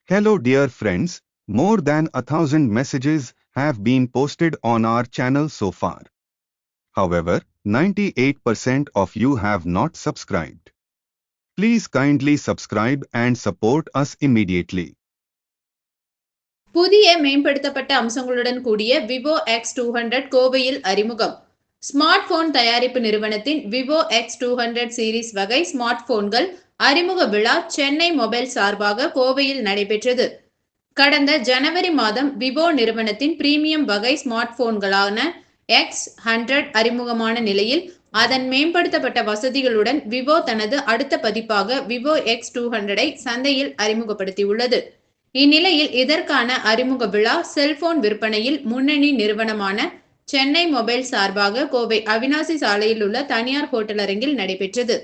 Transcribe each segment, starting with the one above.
Hello dear friends, more than 1,000 messages have been posted on our channel so far. However, 98% of you have not subscribed. Please kindly subscribe and support us immediately. புதிய மேம்படுத்தப்பட்ட அம்சங்களுடன் கூடிய Vivo X200 கோவையில் அறிமுகம். Smart phone தயாரிப்பு நிறுவனத்தின் Vivo X200 series வகை smart போன்கள் அறிமுக விழா சென்னை மொபைல் சார்பாக கோவையில் நடைபெற்றது. கடந்த ஜனவரி மாதம் விவோ நிறுவனத்தின் பிரீமியம் வகை ஸ்மார்ட் போன்களான X100 அறிமுகமான நிலையில் அதன் மேம்படுத்தப்பட்ட வசதிகளுடன் விவோ தனது அடுத்த பதிப்பாக விவோ X200ஐ சந்தையில் அறிமுகப்படுத்தியுள்ளது. இந்நிலையில் இதற்கான அறிமுக விழா செல்போன் விற்பனையில் முன்னணி நிறுவனமான சென்னை மொபைல் சார்பாக கோவை அவினாசி சாலையில் உள்ள தனியார் ஹோட்டல் அரங்கில் நடைபெற்றது.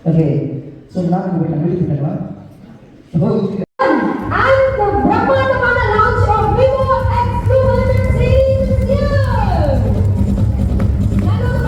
Okay. So now we can read it again. And the Brahmandamana launch of Vivo X200 series is here. Hello,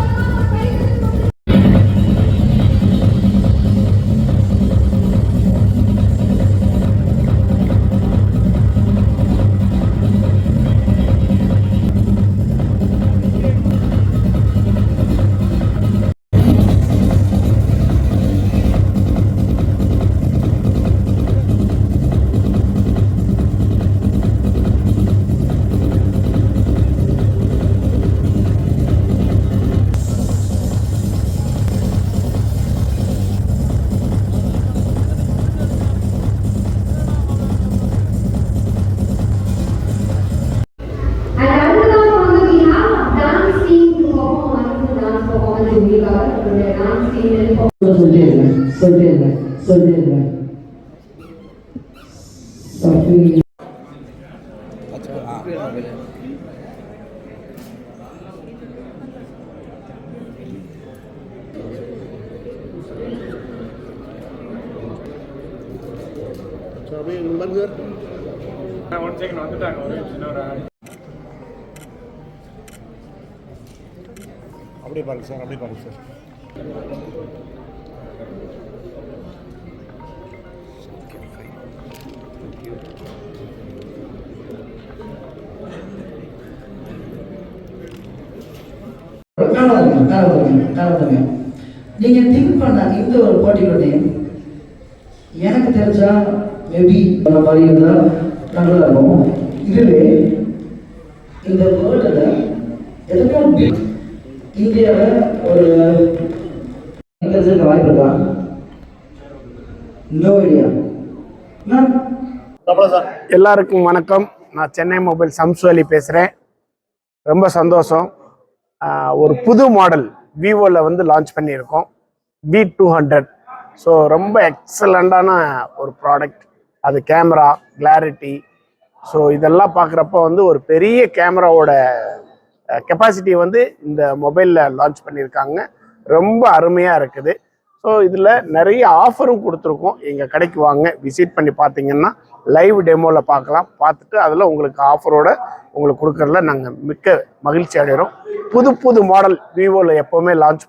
அப்படியே பாருங்க சார், அப்படியே பாருங்க சார். நீங்க திங்க் பண்ண இந்த ஒரு பர்டிகுலர் நேம் எனக்கு தெரிஞ்சா மேபி அந்த மாதிரி இருந்தா நல்லா இருக்கும். இதுவே இந்த வேர்ல்டுல எதுக்கும் இந்தியாவில் ஒரு வாய்ப்பு இருக்கா? No idea. எல்லாருக்கும் வணக்கம். நான் சென்னை மொபைல் சம்சு அலி பேசுகிறேன். ரொம்ப சந்தோஷம். ஒரு புது மாடல் விவோவில் வந்து லான்ச் பண்ணியிருக்கோம், V200. ஸோ ரொம்ப எக்ஸலண்ட்டான ஒரு ப்ராடக்ட். அது கேமரா கிளாரிட்டி, ஸோ இதெல்லாம் பார்க்குறப்ப வந்து ஒரு பெரிய கேமராவோட கெப்பாசிட்டி வந்து இந்த மொபைலில் லான்ச் பண்ணியிருக்காங்க. ரொம்ப அருமையாக இருக்குது. ஸோ இதில் நிறைய ஆஃபரும் கொடுத்துருக்கோம். எங்கள் கடைக்கு வாங்க, விசிட் பண்ணி பார்த்தீங்கன்னா லைவ் டெமோவில் பார்க்கலாம். பார்த்துட்டு அதில் உங்களுக்கு ஆஃபரோட உங்களுக்கு கொடுக்கறதுல நாங்கள் மிக்க மகிழ்ச்சி அடைகிறோம். புது புது மாடல் விவோவில் எப்போவுமே லான்ச்